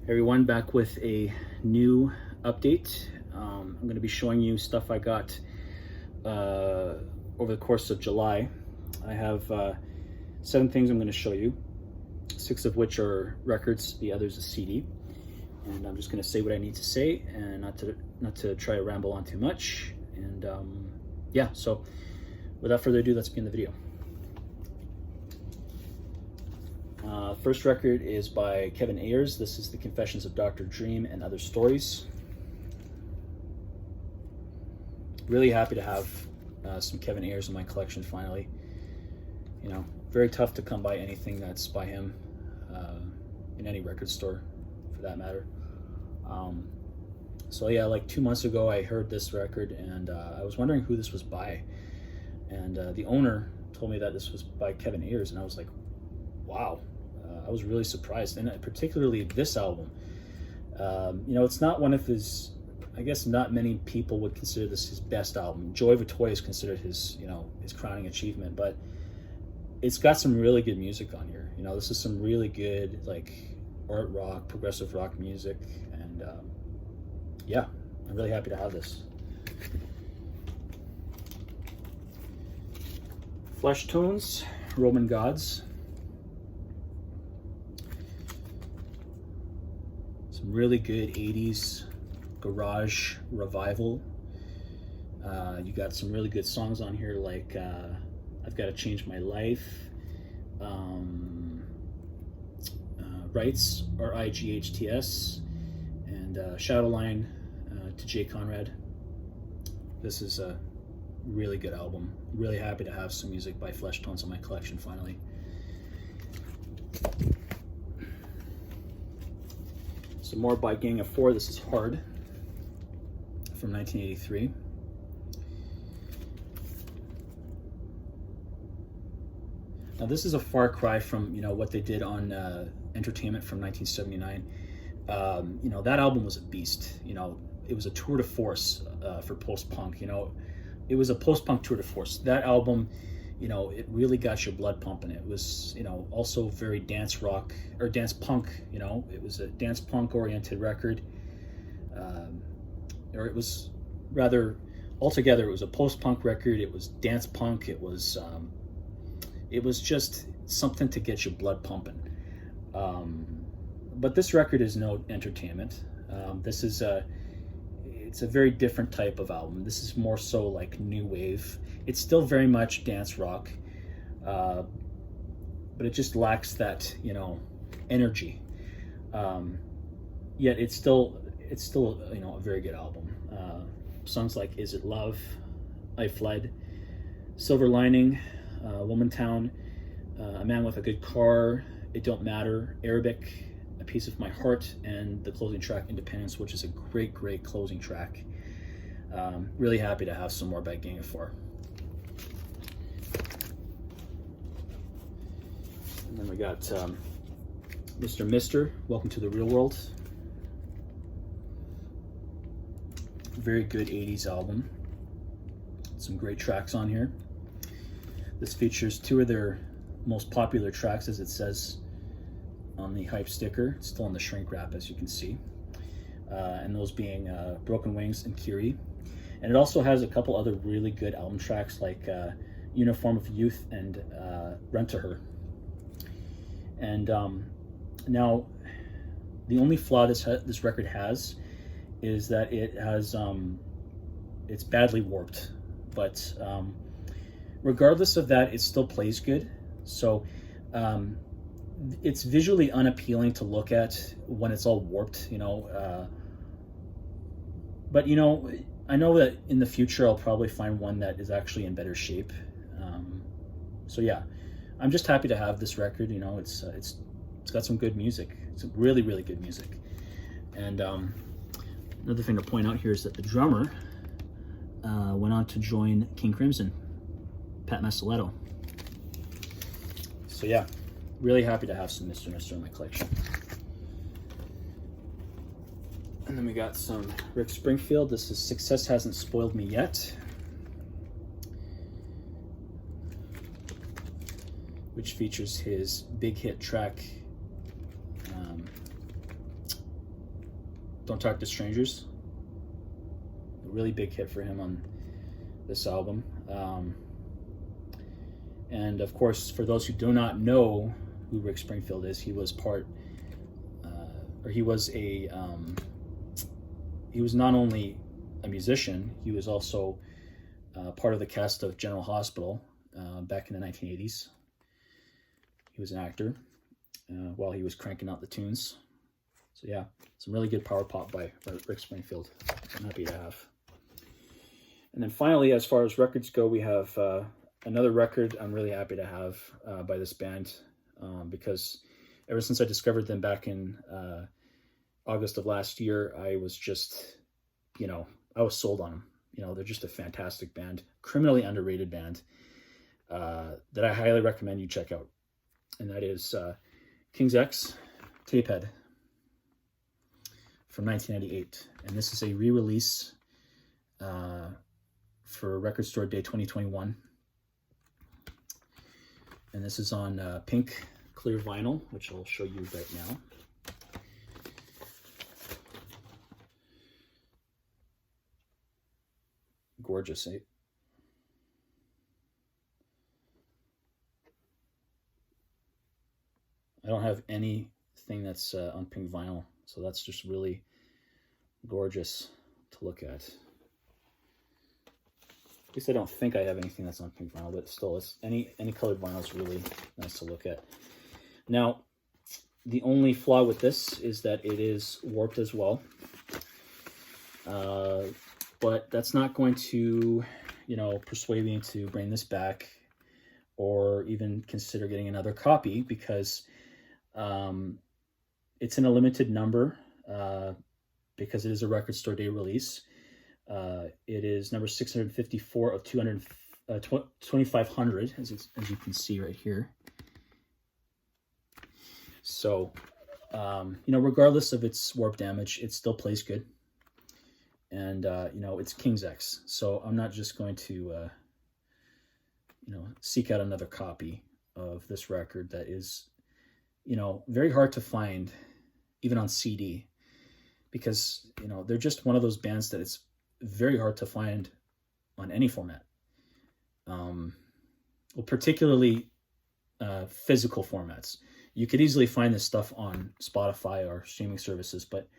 Everyone, back with a new update. I'm going to be showing you stuff I got over the course of July. I have 7 things I'm going to show you, 6 of which are records, the others a CD. And I'm just going to say what I need to say and not to try to ramble on too much. And yeah, so without further ado, let's begin the video. First record is by Kevin Ayers. This is The Confessions of Dr. Dream and Other Stories. Really happy to have some Kevin Ayers in my collection finally. You know, very tough to come by anything that's by him in any record store for that matter. So yeah, like 2 months ago I heard this record and I was wondering who this was by. And the owner told me that this was by Kevin Ayers, and I was like, wow. I was really surprised, and particularly this album. You know, it's not one of his, I guess not many people would consider this his best album. Joy Vitoi is considered his, you know, his crowning achievement, but it's got some really good music on here. You know, this is some really good, like, art rock, progressive rock music, and yeah, I'm really happy to have this. Fleshtones, Roman Gods. Some really good 80s garage revival. You got some really good songs on here like I've Got to Change My Life, Rights, RIGHTS, and Shadowline to Jay Conrad. This is a really good album. Really happy to have some music by Fleshtones in my collection finally. Some more by Gang of Four. This is Hard from 1983. Now this is a far cry from, you know, what they did on Entertainment from 1979. You know, that album was a beast. You know, it was a tour de force for post-punk. You know, it was a post-punk tour de force. That album, you know, it really got your blood pumping. It was, you know, also very dance rock or dance punk. You know, it was a dance punk oriented record, or it was rather altogether. It was a post-punk record. It was dance punk. It was just something to get your blood pumping. But this record is no Entertainment. This is it's a very different type of album. This is more so like new wave. It's still very much dance rock, but it just lacks that, you know, energy. Yet it's still you know, a very good album. Songs like Is It Love, I Fled, Silver Lining, Womantown, A Man with a Good Car, It Don't Matter, Arabic, A Piece of My Heart, and the closing track Independence, which is a great closing track. Really happy to have some more by Gang of Four. And then we got Mr. Mister, Welcome to the Real World. Very good 80s album. Some great tracks on here. This features 2 of their most popular tracks, as it says on the hype sticker. It's still on the shrink wrap, as you can see. And those being Broken Wings and Curie. And it also has a couple other really good album tracks like Uniform of Youth and Rent to Her. And now, the only flaw this record has is that it has it's badly warped. But regardless of that, it still plays good. So it's visually unappealing to look at when it's all warped, you know. But you know, I know that in the future I'll probably find one that is actually in better shape. So yeah, I'm just happy to have this record. You know, it's got some good music. It's really good music. And another thing to point out here is that the drummer went on to join King Crimson, Pat Massaletto. So yeah, really happy to have some Mr. Mister in my collection. And then we got some Rick Springfield. This is Success Hasn't Spoiled Me Yet, which features his big hit track Don't Talk to Strangers. A really big hit for him on this album. And of course, for those who do not know who Rick Springfield is, he was he was not only a musician, he was also part of the cast of General Hospital back in the 1980s. He was an actor while he was cranking out the tunes. So yeah, some really good power pop by Rick Springfield. I'm happy to have. And then finally, as far as records go, we have another record I'm really happy to have by this band because ever since I discovered them back in August of last year, I was just, I was sold on them. They're just a fantastic band, criminally underrated band that I highly recommend you check out. And that is King's X, Tapehead from 1998. And this is a re-release for Record Store Day 2021. And this is on pink clear vinyl, which I'll show you right now. Gorgeous, eh? I don't have anything that's on pink vinyl, so that's just really gorgeous to look at. At least I don't think I have anything that's on pink vinyl, but still, it's any colored vinyl is really nice to look at. Now, the only flaw with this is that it is warped as well. But that's not going to, persuade me to bring this back or even consider getting another copy because it's in a limited number because it is a Record Store Day release. It is number 654 of 2,500, as you can see right here. So, regardless of its warp damage, it still plays good. And, it's King's X. So I'm not just going to, seek out another copy of this record that is, very hard to find, even on CD. Because, they're just one of those bands that it's very hard to find on any format. Particularly physical formats. You could easily find this stuff on Spotify or streaming services, but,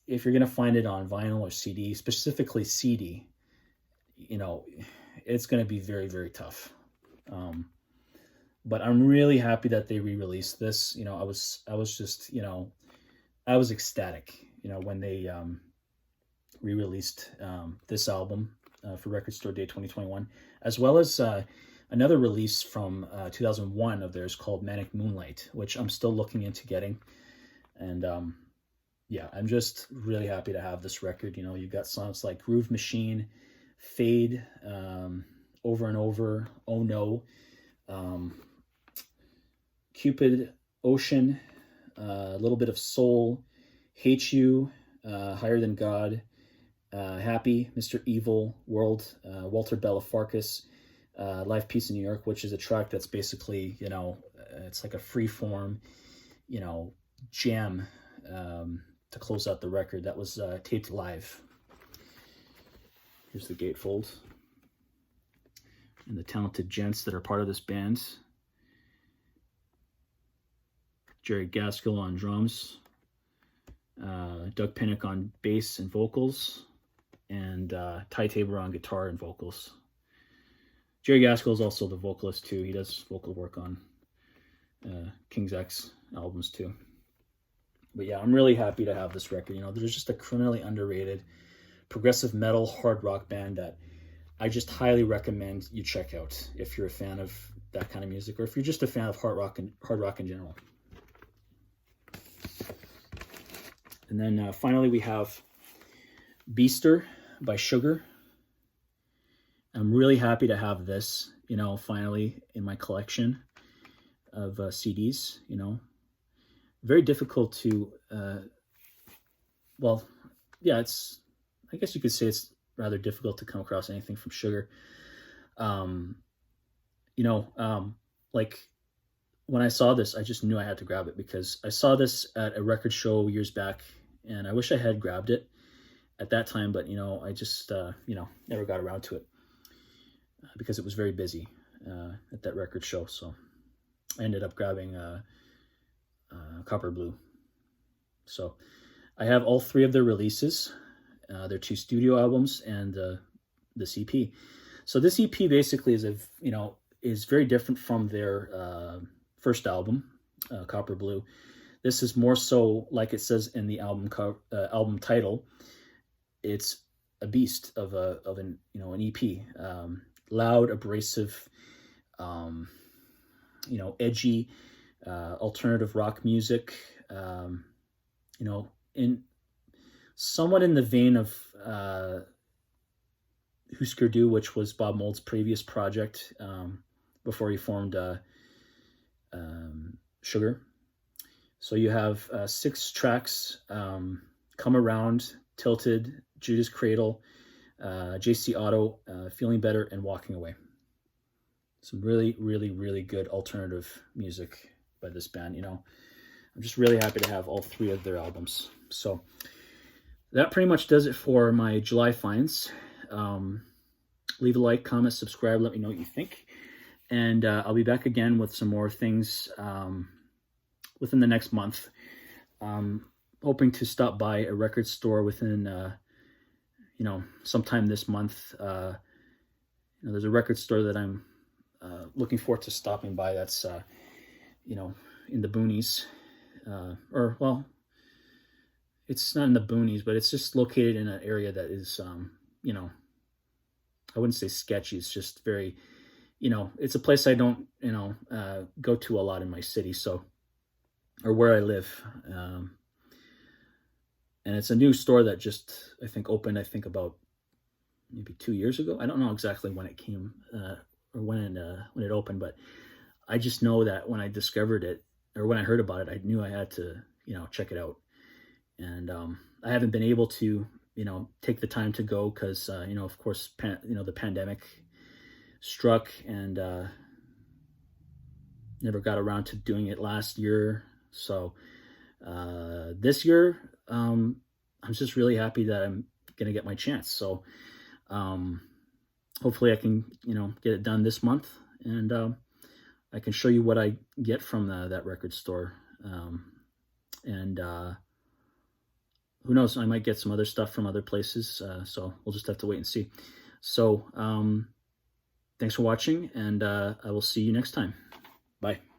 if you're going to find it on vinyl or CD, specifically CD, it's going to be very, very tough. But I'm really happy that they re-released this. I was just, I was ecstatic, when they re-released this album for Record Store Day 2021, as well as another release from 2001 of theirs called Manic Moonlight, which I'm still looking into getting. And yeah, I'm just really happy to have this record. You've got songs like Groove Machine, Fade, Over and Over, Oh No, Cupid, Ocean, a little bit of Soul, Hate You, Higher Than God, Happy, Mr. Evil, World, Walter Belafarkas, Live Peace in New York, which is a track that's basically, it's like a free form, jam to close out the record. That was taped live. Here's the gatefold. And the talented gents that are part of this band. Jerry Gaskill on drums. Doug Pinnick on bass and vocals. And Ty Tabor on guitar and vocals. Jerry Gaskill is also the vocalist too. He does vocal work on King's X albums too. But yeah, I'm really happy to have this record. There's just a criminally underrated progressive metal hard rock band that I just highly recommend you check out if you're a fan of that kind of music, or if you're just a fan of hard rock in general. And then finally we have Beaster by Sugar. I'm really happy to have this, finally in my collection of CDs, Very difficult to, I guess you could say it's rather difficult to come across anything from Sugar. Like when I saw this, I just knew I had to grab it because I saw this at a record show years back and I wish I had grabbed it at that time, but I just never got around to it because it was very busy at that record show. So I ended up grabbing Copper Blue. So I have all 3 of their releases, their 2 studio albums and this EP. So this EP basically is very different from their first album, Copper Blue. This is more so, like it says in the album title, it's a beast of an EP, loud, abrasive, edgy, alternative rock music, in somewhat in the vein of Husker Du, which was Bob Mould's previous project before he formed Sugar. So you have 6 tracks: Come Around, Tilted, Judas Cradle, JC Auto, Feeling Better, and Walking Away. Some really, really, really good alternative music by this band. I'm just really happy to have all 3 of their albums. So that pretty much does it for my July finds. Leave a like, comment, subscribe, let me know what you think. And I'll be back again with some more things within the next month. Hoping to stop by a record store within, sometime this month. There's a record store that I'm looking forward to stopping by that's, in the boonies. It's not in the boonies, but it's just located in an area that is, I wouldn't say sketchy. It's just very, it's a place I don't, go to a lot in my city. So, or where I live. And it's a new store that just, opened, about maybe 2 years ago. I don't know exactly when it came, or when it opened, but I just know that when I discovered it, or when I heard about it, I knew I had to, check it out. And I haven't been able to, take the time to go because, of course, the pandemic struck, and never got around to doing it last year. So this year, I'm just really happy that I'm going to get my chance. So hopefully I can, get it done this month, and I can show you what I get from that record store. And who knows, I might get some other stuff from other places. So we'll just have to wait and see. So thanks for watching, and I will see you next time. Bye.